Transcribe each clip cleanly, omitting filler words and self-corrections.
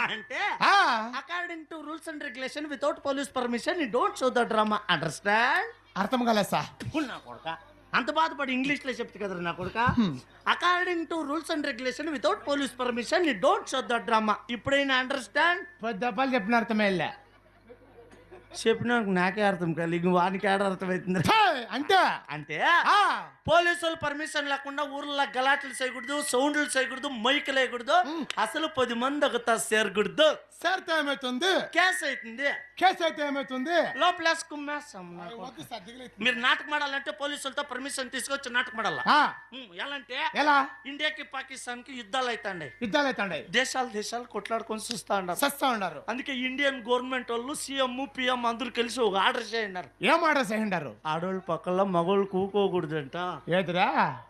అంటే according to rules and regulation without police permission you don't show the drama understand? అర్థం కాలేదు sir. నా కొడుక అంత బాధపడి ఇంగ్లీష్ లో చెప్తే కదా నా కొడుక. According to rules and regulation without police permission you don't show the drama. ఇప్పుడైనా అండర్స్టాండ్? పెద్దపాలు చెప్పిన అర్థమే వెళ్ళా. చెప్పినా నాకే అర్థం కాదు, ఇంక వానికి ఆడ అర్థమవుతుంది. అంటే అంటే పోలీసు వాళ్ళు పర్మిషన్ లేకుండా ఊర్లో గలాట్లు చేయకూడదు, సౌండ్లు చేయకూడదు, మైకులు వేయకూడదు, అసలు 10 మంది ఒకతా చేరకూడదు. సార్తో ఏమవుతుంది? కేసు అవుతుంది. కేసు అయితే ఏమవుతుంది? లోపలేసి కుమ్మేస్తాం. మీరు నాటకం ఆడాలంటే పోలీసులతో పర్మిషన్ తీసుకొచ్చి నాటకం ఆడాల. ఎలాంటే ఎలా? ఇండియాకి పాకిస్తాన్ కి యుద్ధాలు అవుతాయి, యుద్ధాలు అవుతాయి, దేశాలు కొట్లాడుకొని సస్తా ఉన్నారు. అందుకే ఇండియన్ గవర్నమెంట్ వాళ్ళు సీఎం పిఎం అందరూ కలిసి ఒక ఆర్డర్ చేయండి. ఏం ఆర్డర్ చేయండారు? ఆడోళ్ళ పక్కల మగోళ్ళు కూకోకూడదంట. ఏదిరా?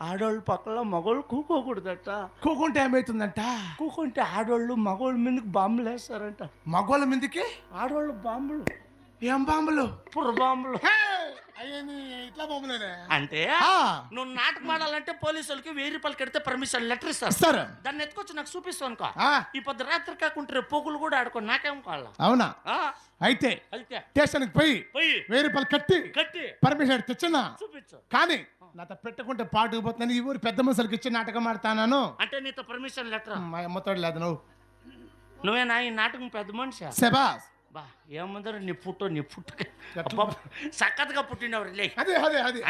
ఆడోళ్ళ పక్కల మగోళ్ళు కూకోకూడదంట. కూకుంటే ఏమవుతుందంట? కూకుంటే ఆడోళ్ళు మగోళ్ళ మీదకి బాంబులు వేస్తారంట. మగోళ్ళ మీదకి ఆడోళ్ళు బాంబులు. ఏం బాంబులు? పుర్ర బాంబులు. ఇట్లా బాంబులేనే. అంటే నువ్వు నాటకం ఆడాలంటే పోలీసులకి 1000 రూపాయలు కడితే పర్మిషన్ లెటర్ ఇస్తారు. దాన్ని ఎత్తుకొచ్చి నాకు చూపిస్తాను అనుకో. ఈ పొద్దు రాత్రి కాకుంటే పోగులు కూడా ఆడుకో, నాకేం కావాల. అవునా? అయితే స్టేషన్కి పోయి 1000 రూపాయలు కట్టి పర్మిషన్ తెచ్చున్నా చూపించు. కానీ నాతో పెట్టుకుంటే పాటుకు పోతున్నాను. ఈ ఊరు పెద్ద మనుషులకి ఇచ్చి నాటకం ఆడతాను అంటే నీతో పర్మిషన్ లెటర్ అమ్మతోడు లేదు. నువ్వేనా ఈ నాటకం పెద్ద మనిషి? శబాస్. బా ఏమందరు నీ పుట్టు సక్కత్గా పుట్టినవారు లే.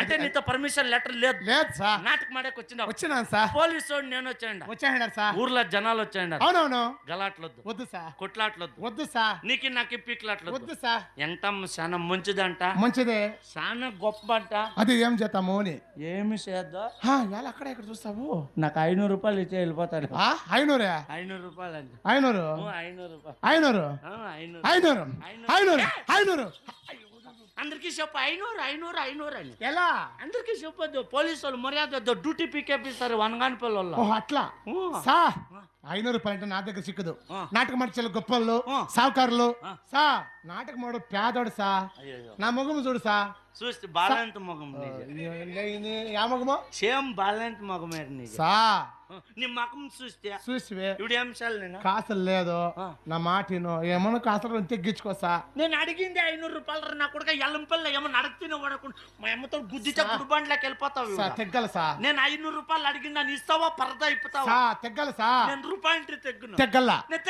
అంటే నీతో పర్మిషన్ లెటర్ లేదు సార్. నాటకం ఆడేకి వచ్చినాను సార్. పోలీసు నేను వచ్చాను సార్. ఊర్లో జనాలు వచ్చాయండి. అవునవును. గలాట్లొద్దు, వద్దు సార్. కొట్లాట్లొద్దు, వద్దు సార్. నీకు నాకు పీక్లాట్లు వద్దు సార్. ఎంత చాలా మంచిదంట. మంచిదే. చాలా గొప్ప అంట. అది ఏం చేద్దాము అని. ఏమి చేద్దాం? అక్కడ ఇక్కడ చూస్తావు. నాకు 500 రూపాయలు ఇచ్చే వెళ్ళిపోతాను. 500? 500 రూపాయలు అండి. 500 అందరికి చెప్పు 500 అని. ఎలా? అందరికి చెప్పొద్దు. పోలీసు వాళ్ళు మర్యాద డ్యూటీ పీకేపిస్తారు వనగానిపల్లి వాళ్ళు. అట్లా సా 500 రూపాయలు అంటే నా దగ్గర చిక్కదు. నాటక మర్చలు గొప్పలు సావుకారులు సా నాటక మాడు పేదోడు సా. నా మొగము చూడు సా. చూస్తే బాలెంత మొగం. మొగము సేమ్ బాలెంత మొగమే సా. నీ మకం చూస్తే ఇప్పుడు ఏం నేను కాసులు లేదు. నా మాటను ఏమన్నా కాసులు తెగ్గించుకోసా. నేను అడిగింది 500 రూపాయలు. నా కొడుక ఎల్లంపల్లి ఏమన్నా అడిగితే పడకుండా మా అమ్మతో గుద్దితే గుడిబండ్లోకి వెళ్ళిపోతావు. తెగ్గల సా. నేను 500 రూపాయలు అడిగింది నన్ను ఇస్తావా పరదా ఇప్పుతావా? తెగ్గల సా. నేను రూపాయి తెగ్గును. తెగ్గల్లా. నేను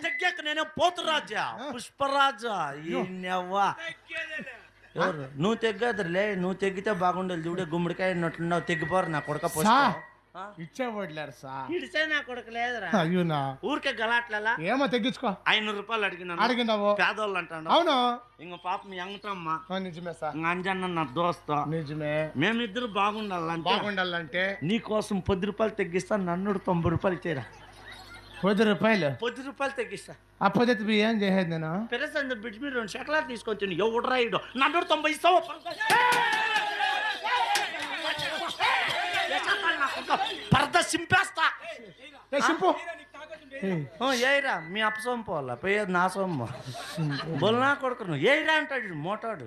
తెగ్గాక నేనే పోతురాజా పుష్పరాజా. ఎవరు నువ్వు తెగ్గదులే. నువ్వు తెగ్గితే బాగుండదు. చూడే గుమ్మడికాయ ఉన్నట్లున్నావు. తెగ్గిపోరు నా కొడుక. ఇచ్చేవాడు సార్. ఇడిసే నా కొడుకు లేదురా. అయ్యూనా ఊరికే గలాట్లా. ఏమో తెగ్గించుకో. 500 రూపాయలు అడిగినావు. పేదోళ్ళు అంటాడు. అవును. ఇంక పాపం ఎంగటమ్మ నిజమే సార్. అంజన్న నా దోస్త. నిజమే. మేమిద్దరు బాగుండాలంటే నీ కోసం 10 రూపాయలు తగ్గిస్తా. నన్ను 90 రూపాయలు ఇచ్చేరా. 10 రూపాయలు? 10 రూపాయలు తగ్గిస్తా. ఆ 10 ఏం చేసేది నేను? పెరసంద బిడ్డ మీరు 2 షెకలాలు తీసుకొచ్చి ఎవడు రాయుడు. నన్ను 90 ఇస్తావు. పరద సింపేస్తా. ఏరా మీ అప్ప సొమ్ము పోవాలా పోయేది నా సొమ్ము. బొల్నా కొడుకు నువ్వు ఏరా అంటాడు మోటాడు.